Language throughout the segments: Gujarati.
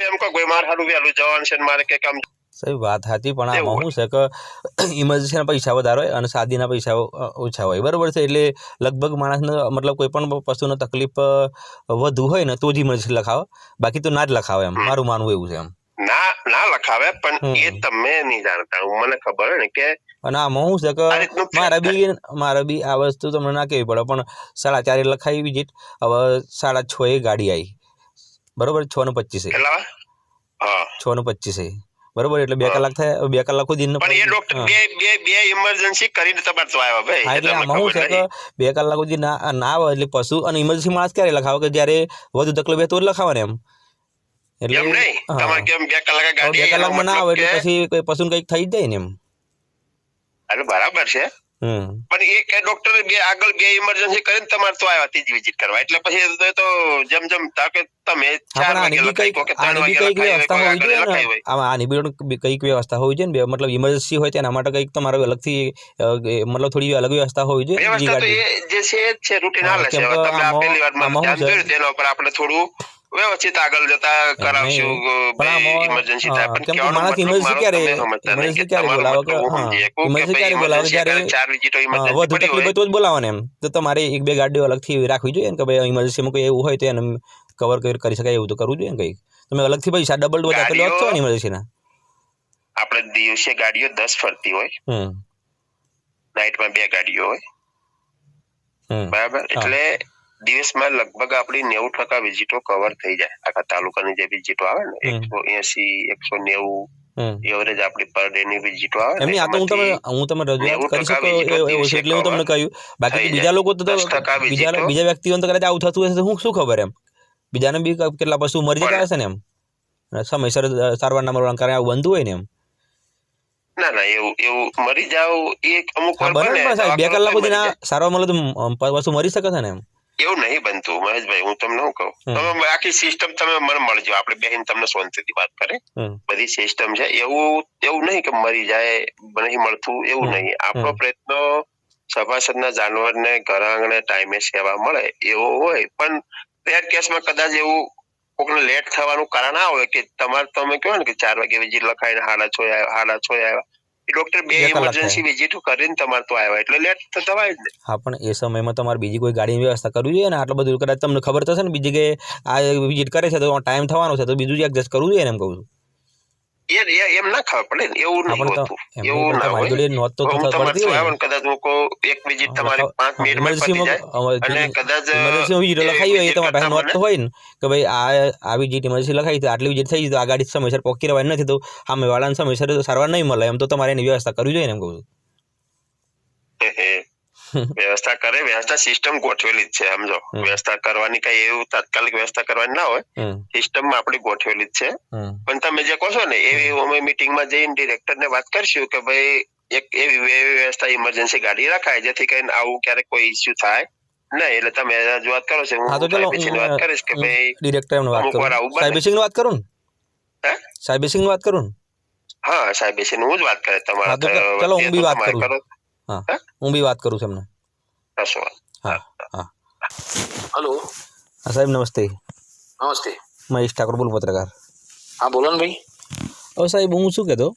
એમ કહો કોઈ મારે સારું વહેલું જવાનું છે મારે કંઈક આમ સાહેબ વાત સાચી, પણ આમાં શું છે કે ઇમરજન્સીના પૈસા વધારે હોય અને શાદીના પૈસા ઓછા હોય, બરાબર છે. એટલે લગભગ માણસને મતલબ કોઈ પણ વસ્તુનો તકલીફ વધુ હોય ને તો જ ઇમરજન્સી લખાવે, બાકી તો ના જ લખાવે, એમ મારું માનવું એવું છે. એમ ના લખાવે, પણ એ તમે નહીં જાણતા, મને ખબર હોય ને કે. અને આમાં શું છે કે મારે બી આ વસ્તુ તમને ના કહેવી પડે, પણ 4:30 લખાવી વિઝિટ, હવે 6:30 ગાડી આવી, બરોબર, 6:25 6:25 બરોબર, એટલે 2 કલાક થાય. 2 કલાક સુધી પણ એ ડોક્ટર બે ઇમરજન્સી કરીને તમારે તો આવ્યા ભાઈ, એટલે આમાં શું છે કે 2 કલાક સુધી ના આવે એટલે પશુ અને ઇમરજન્સી માણસ ક્યારે લખાવે કે જ્યારે વધુ તકલીફ હોય તો જ લખાવે ને. એમ એટલે એમ નહીં, તમારે કેમ 2 કલાક ગાડી 2 કલાકમાં ના આવે એટલે પછી કોઈ પશુને કંઈક થઈ જાય ને. એમ અરે બરાબર છે, પણ એ ડોક્ટર આગળ 2 ઇમરજન્સી કરીને તમારે તો આવ્યા 3જી વિઝિટ કરવા, એટલે પછી તો જેમ તાકે તમે 4 વાગે લખાઈ કે 3 વાગે લખાઈ, આની બી કંઈક વ્યવસ્થા હોવી જોઈએ ને, મતલબ ઇમરજન્સી હોય તેના માટે કંઈક તમારે અલગથી મતલબ થોડી અલગ વ્યવસ્થા હોવી જોઈએ. વ્યવસ્થા તો એ જે છે રૂટીન હાલે છે. તમે આ પહેલી વાર ધ્યાન દોર્યું તેના ઉપર આપણે થોડું વ્યવસ્થિત આગળ જતા કરાવશું, ઇમરજન્સી થાય. પણ માણસ ઇમરજન્સી ક્યારે બોલાવે કે ઇમરજન્સી ક્યારે બોલાવે જ્યારે 4 વિઝિટો વધુ તકલીફ હોય તો જ બોલાવે ને. એમ તો તમારે 1-2 ગાડીઓ અલગથી રાખવી જોઈએ ને કે ભાઈ ઇમરજન્સીમાં કોઈ એવું હોય તો એને કવર કરી શકાય, એવું તો કરવું જોઈએ ને. કંઈક તમે અલગથી પૈસા ડબલ બધા છો ને ઇમરજન્સીના. આપણે દિવસે ગાડીઓ 10 ફરતી હોય, નાઇટમાં 2 ગાડીઓ હોય, બરાબર, એટલે દિવસમાં લગભગ આપણી 90% વિઝિટો કવર થઈ જાય. આખા તાલુકાની જે વિઝિટો આવે ને 180-190 એવરેજ આપણી પર ડે ની વિઝિટો આવે. એમની આ તો હું તમે રજૂઆત કરી શકો એટલે હું તમને કહ્યું. બાકી બીજા લોકો તો બીજા વ્યક્તિઓને તો કદાચ આવું થતું હશે તો હું શું ખબર. એમ બીજાને બી કેટલા પશુ મરી જતા હશે ને. એમ સમયસર સારવારના મરવાના કારણે આવું બનતું હોય ને. એમ ના એવું મરી જાવ એ અમુક વાર બને. 2 કલાક સુધી ના સારવાર મળે તો પશુ મરી શકે છે ને. એમ એવું નહીં બનતું મહેશભાઈ, હું તમને શું કહું, તમે આખી સિસ્ટમ તમે મને મળજો, આપણે બેહીને તમને શાંતિથી વાત કરે, બધી સિસ્ટમ છે. એવું નહીં કે મરી જાય નહીં મળતું, એવું નહીં. આપણો પ્રયત્ન સભાસદના જાનવરને ઘર આંગણે ટાઈમે સેવા મળે એવો હોય. પણ રેર કેસમાં કદાચ એવું કોકને લેટ થવાનું કારણ આ હોય કે તમારે તમે કહો ને કે 4 વાગે વિઝિટ લખાઈને 6:30 આવ્યા, ડોક્ટર 2 ઇમરજન્સી વિઝિટો કરીને તમારે તો આવ્યા એટલે લેટ તો થવાય જ ને. હા, પણ એ સમયમાં તમારે બીજી કોઈ ગાડીની વ્યવસ્થા કરવી જોઈએ ને. આટલું બધું કદાચ તમને ખબર થશે ને બીજી કે આ વિઝિટ કરે છે તો ટાઈમ થવાનો છે તો બીજું એડજસ્ટ કરવું જોઈએ ને. એમ કહું છું એમ ના ખબર પડે ને, એવું નહીં હોતું, એવું ના હોય. કદાચ હું કહું 1 વિઝિટ તમારી 5 મિનિટમાં પતી જાય અને કદાચ ઇમરજન્સી વિઝિટ લખાઈ હોય તમારા પાસે નોટ તો હોય ને કે ભાઈ આ વિઝિટ ઇમરજન્સી લખાઈ તો આટલી વિઝિટ થઈ તો આ ગાડી સમયસર પહોંચી રહેવાની નથી તો સામે વાળાને સમયસર સારવાર નહીં મળે. એમ તો તમારે એની વ્યવસ્થા કરવી જોઈએ ને. એમ કહું છું વ્યવસ્થા કરે, વ્યવસ્થા સિસ્ટમ ગોઠવેલી જ છે. સમજો, વ્યવસ્થા કરવાની કઈ એવું તાત્કાલિક વ્યવસ્થા કરવાની ના હોય, સિસ્ટમ આપણી ગોઠવેલી જ છે. પણ તમે જે કહો છો ને એવી અમે મીટિંગમાં જઈને ડિરેક્ટરને વાત કરશું કે ભાઈ એક એવી વ્યવસ્થા ઇમરજન્સી ગાડી રખાય જેથી કરીને આવું ક્યારેક કોઈ ઇસ્યુ થાય નહીં. એટલે તમે રજૂઆત કરો છો, હું વાત કરીશ કે ભાઈ ડિરેક્ટરને વાત કરું, સાહેબસિંહની વાત કરું ને, સાહેબસિંહની વાત કરું ને. હા, સાહેબસિંહ હું જ વાત કરે તમારા. ચલો હું બી વાત કરું. હા, હું બી વાત કરું છું એમને. હા. હેલો. હા સાહેબ, નમસ્તે. નમસ્તે. મહેશ ઠાકોર બોલું, પત્રકાર. હા બોલો ને ભાઈ. હવે સાહેબ હું શું કહેતો,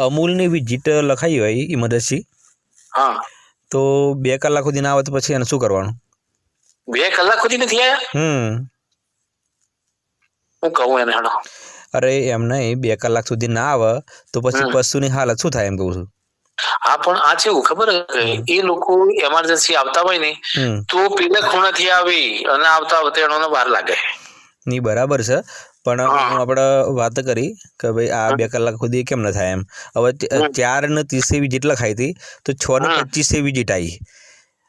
અમૂલની વિઝિટ લખાઈ હોય ઇમરજન્સી, તો 2 કલાક સુધી ના આવે તો પછી એને શું કરવાનું? 2 કલાક સુધી નથી આવ્યા? હું કહું એને હેડો. અરે એમ નહીં, 2 કલાક સુધી ના આવે તો પછી પશુની હાલત શું થાય એમ કહું છું. હા, પણ આ છે ખબર, એ લોકો એમરજન્સી આવતા હોય ને તો પેલા ખૂણાથી આવી અને આવતા એનો વાર લાગે. નહીં બરાબર છે, પણ આપણે વાત કરી કે ભાઈ આ 2 કલાક સુધી કેમ ન થાય. એમ હવે 4:30 વિઝિટ લખાઈ હતી તો 6:25 વિઝિટ આવી,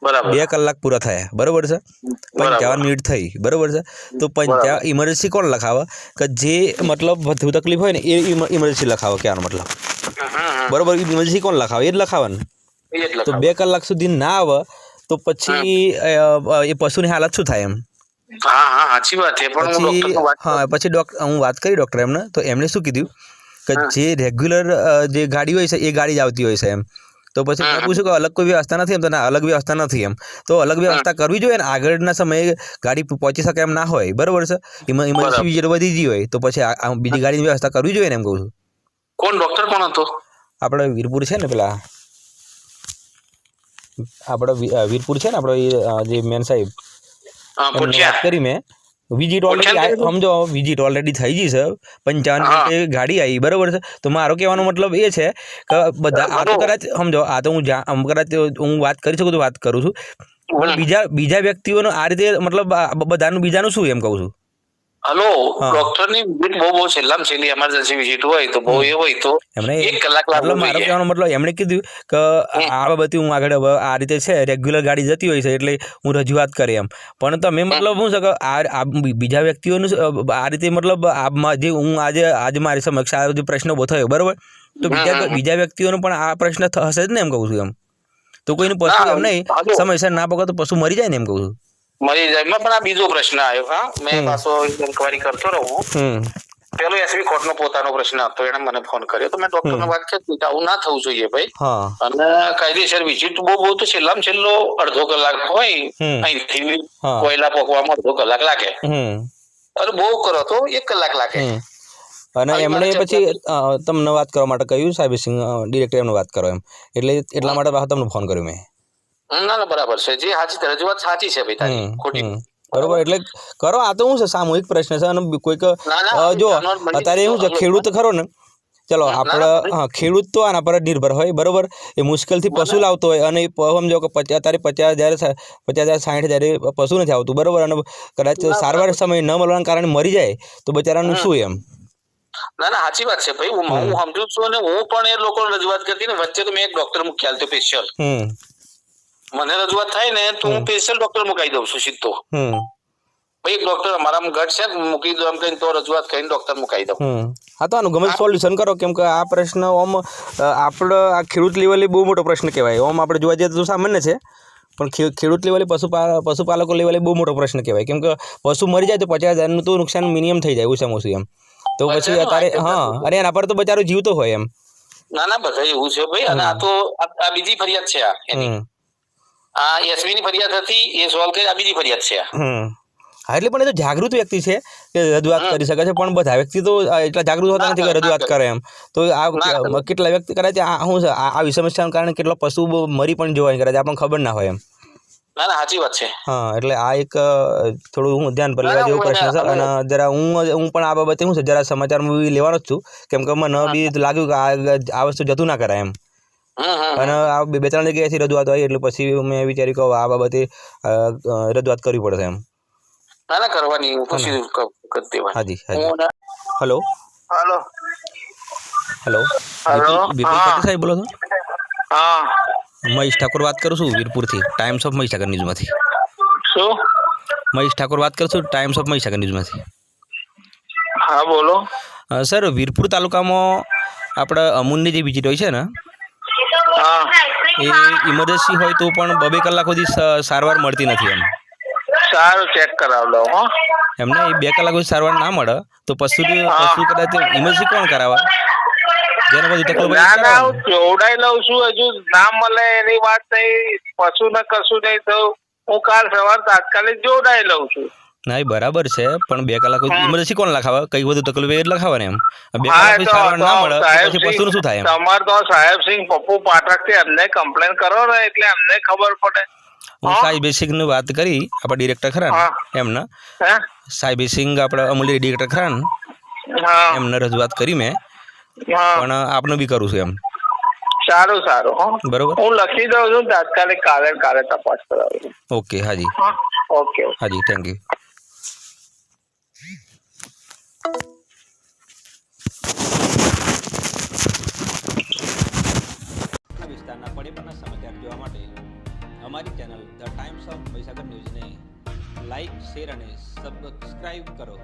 2 કલાક પૂરા થયા, બરોબર છે, 55 મિનિટ થઈ, બરોબર છે. તો ઇમરજન્સી કોણ લખાવે કે જે મતલબ વધુ તકલીફ હોય ને એ ઇમરજન્સી લખાવે, ક્યાંનો મતલબ, બરોબર. ઇમરજન્સી કોણ લખાવે? એ જ લખાવે ને. તો 2 કલાક સુધી ના આવે તો પછી એ પશુની હાલત શું થાય? એમ સાચી વાત છે. પછી હું વાત કરી ડોક્ટર એમને, તો એમણે શું કીધું કે જે રેગ્યુલર જે ગાડી હોય છે એ ગાડી જ આવતી હોય છે. એમ તો પછી મેં પૂછ્યું કે અલગ કોઈ વ્યવસ્થા નથી એમ, તો ના અલગ વ્યવસ્થા નથી એમ. તો અલગ વ્યવસ્થા કરવી જોઈએ ને, આગળના સમયે ગાડી પહોંચી શકે એમ ના હોય, બરોબર છે, ઇમરજન્સી વિઝિટ વધી ગઈ હોય તો પછી બીજી ગાડીની વ્યવસ્થા કરવી જોઈએ ને એમ કહું છું. કોણ ડોક્ટર કોણ હતો? આપણે વીરપુર છે ને, પેલા આપણે વીરપુર છે ને, આપણો જે મેન સાહેબ વાત કરી મેં. વિઝિટ ઓલરેડી સમજો, વિઝિટ ઓલરેડી થઈ ગઈ છે, 55 મિનિટે ગાડી આવી, બરોબર છે. તો મારો કહેવાનો મતલબ એ છે કે બધા આ તો કદાચ સમજો, આ તો કદાચ હું વાત કરી શકું તો વાત કરું છું, પણ બીજા વ્યક્તિઓનો આ રીતે મતલબ બધાનું બીજાનું શું એમ કહું છું. હલો, ડોક્ટરની વિઝિટ બહુ છેલ્લામાં છેલ્લી ઇમરજન્સી વિઝિટ હોય તો બહુ એ હોય તો 1 કલાક મતલબ મારો કહેવાનો મતલબ એમણે કીધું કે આ બાબતે હું આગળ આ રીતે છે, રેગ્યુલર ગાડી જતી હોય છે એટલે હું રજૂઆત કરી એમ. પણ તમે મતલબ શું છે કે આ બીજા વ્યક્તિઓનું આ રીતે મતલબ જે હું આજે મારી સમક્ષ આ જે પ્રશ્ન ઉભો થયો, બરોબર, તો બીજા વ્યક્તિઓનો પણ આ પ્રશ્ન હશે જ ને એમ કહું છું એમ. તો કોઈનું પશુ એમ નહીં સમયસર ના પકડે તો પશુ મરી જાય ને એમ કહું છું. મરી જાય. પણ આ બીજો પ્રશ્ન આવ્યો. હા, મેં પાછો ઇન્કવાયરી કરતો રહું. પેલો એસબી કોર્ટનો પોતાનો પ્રશ્ન હતો, એને મને ફોન કર્યો તો મેં ડોક્ટરને વાત કરી કે આવું ના થવું જોઈએ ભાઈ, અને કાયદેસર વિઝિટ બહુ તો છેલ્લામાં છેલ્લો અડધો કલાક હોય, અહીંથી કોયલા પોકવામાં અડધો કલાક લાગે, અને બહુ કરો તો 1 કલાક લાગે. અને એમણે પછી તમને વાત કરવા માટે કહ્યું, સાહેબ સિંહ ડિરેક્ટર એમને વાત કરો એમ, એટલે એટલા માટે તમને ફોન કર્યો મેં. ના બરાબર છે, જે સાચી રજૂઆત સાચી છે ભાઈ, તારી ખોટી બરોબર. એટલે કરો, આ તો શું છે, સામૂહિક પ્રશ્ન છે. અને કોઈક જો અત્યારે શું છે, ખેડૂત ખરો ને, ચલો આપણે ખેડૂત તો આના પર નિર્ભર હોય, બરોબર, એ મુશ્કેલથી પશુ લાવતો હોય, અને સમજો કે અત્યારે 50,000 60,000 પશુ નથી આવતું, બરોબર, અને કદાચ સારવાર સમય ન મળવાના કારણે મરી જાય તો બચારાનું શું એમ. ના સાચી વાત છે ભાઈ, હું સમજુ છું, અને હું પણ એ લોકોને રજૂઆત કરતી ને વચ્ચે તો મેં એક ડોક્ટર મૂક્યા તો સ્પેશિયલ, મને રજૂઆત થાય ને તો હું સ્પેશિયલ ડોક્ટર મુકાઈ દઉં છું સીધો. ભાઈ ડોક્ટર અમારા ઘટ છે, મૂકી દો એમ કહીને તો રજૂઆત કરીને ડોક્ટર મુકાઈ દઉં. હા, તો આનું ગમે સોલ્યુશન કરો, કેમ કે આ પ્રશ્ન ઓમ આપણે આ ખેડૂત લેવલે બહુ મોટો પ્રશ્ન કહેવાય. ઓમ આપણે જોવા જઈએ તો સામાન્ય છે, પણ ખેડૂત લેવલે પશુપાલકો લેવલે બહુ મોટો પ્રશ્ન કહેવાય, કેમ કે પશુ મરી જાય તો 50,000નું તો નુકસાન મિનિમમ થઈ જાય ઓછામાં ઓછું એમ. તો પછી અત્યારે અને એના પર તો બચારો જીવતો હોય એમ. ના બધા એવું છે ભાઈ. અને આ તો આ બીજી ફરિયાદ છે, આ એસબી ની ફરિયાદ હતી, એ સોલ્વ કરી, આ બીજી ફરિયાદ છે. હા, એટલે પણ એ તો જાગૃત વ્યક્તિ છે કે રજૂઆત કરી શકે છે, પણ બધા વ્યક્તિ તો એટલા જાગૃત હોતા નથી કે રજૂઆત કરે એમ. તો આ કેટલા વ્યક્તિ કદાચ શું છે, આવી સમસ્યાના કારણે કેટલા પશુ મરી પણ જોવાની કદાચ આપણને ખબર ના હોય એમ. ના સાચી વાત છે. હા, એટલે આ એક થોડું હું ધ્યાન પર લેવા જેવો પ્રશ્ન છે. અને જરા હું પણ આ બાબતે શું છે, જરા સમાચારમાં બી લેવાનો જ છું, કેમ કે મને બી લાગ્યું કે આ વસ્તુ જતું ના કરાય એમ. અને આ 2-3 જગ્યાએથી રજૂઆત આવી, એટલે પછી મેં વિચાર્યું કે આ બાબતે રજૂઆત કરવી પડશે એમ. ના કરવાની, પૂછી કરી દેવાની. હાજી. હેલો બિપિન સાહેબ બોલો છો? હા, મહેશ ઠાકોર વાત કરું છું, વીરપુરથી, ટાઈમ્સ ઓફ મહીસાગર ન્યૂઝમાંથી. શું? મહેશ ઠાકોર વાત કરું છું, ટાઈમ્સ ઓફ મહીસાગર ન્યૂઝમાંથી. હા બોલો. સર, વીરપુર તાલુકામાં આપણે અમૂલની જે વિઝિટ હોય છે ને, એ ઇમરજન્સી હોય તો પણ 2 કલાક સુધી સારવાર મળતી નથી એમ. સારું, ચેક કરાવ લો. એમને એ 2 કલાક સુધી સારવાર ના મળે તો પશુ કદાચ ઇમરજન્સી કોણ કરાવવા? જેને બધું તકલીફ જોડાઈ લઉં છું, હજુ ના મળે એની વાત નહીં, પશુ ને કશું નહીં થયું, હું કાલ સવાર તાત્કાલિક જોડાઈ લઉં છું. ના, એ બરાબર છે, પણ 2 કલાક ઇમરજન્સી કોણ લખાવે? કઈ બધું તકલીફ એ જ લખાવે ને એમ. 2 કલાક સુધી સારવાર ના મળે પછી પશુનું શું થાય? તમારે તો સાહેબ સિંહ પપ્પુ પાઠક થી એમને કમ્પ્લેન કરો ને, એટલે એમને ખબર પડે. હું સાહેબ સિંહ ની વાત કરી, આપણા ડિરેક્ટર ખરા એમના, સાહેબ સિંહ આપણા અમૂલ્ય ડિરેક્ટર ખરા ને, એમને રજૂઆત કરી મેં, પણ આપને બી કરું છું એમ. સારું, બરોબર, હું લખી દઉં છું, તાત્કાલિક કાલે તપાસ કરાવું. ઓકે, હાજી. ઓકે, હાજી, થેન્ક યુ. વિસ્તારના પડેપણના સમાચાર જોવા માટે અમારી channel the Times of Mahisagar ન્યૂઝને લાઈક, શેર અને સબસ્ક્રાઇબ કરો.